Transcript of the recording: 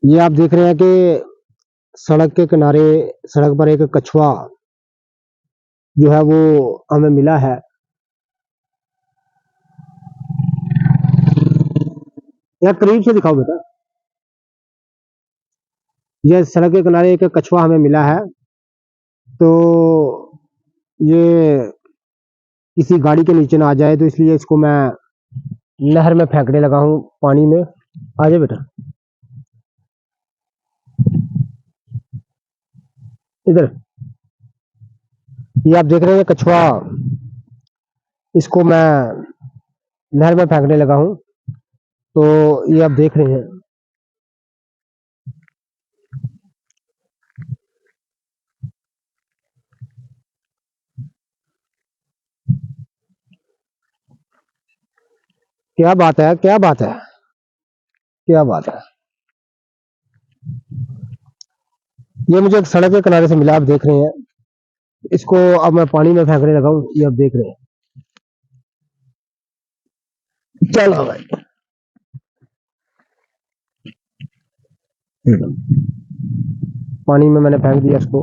ये आप देख रहे हैं कि सड़क के किनारे सड़क पर एक कछुआ जो है वो हमें मिला है। यार करीब से दिखाओ बेटा। ये सड़क के किनारे एक कछुआ हमें मिला है। तो ये किसी गाड़ी के नीचे ना आ जाए, तो इसलिए इसको मैं नहर में फेंकने लगा हूँ, पानी में। आ जाए बेटा इधर। ये आप देख रहे हैं कछुआ, इसको मैं नहर में फेंकने लगा हूँ। तो ये आप देख रहे हैं। क्या बात है, क्या बात है, क्या बात है। ये मुझे एक सड़क के किनारे से मिला, आप देख रहे हैं। इसको अब मैं पानी में फेंकने लगा हूँ, ये आप देख रहे हैं। चलो भाई। पानी में मैंने फेंक दिया इसको।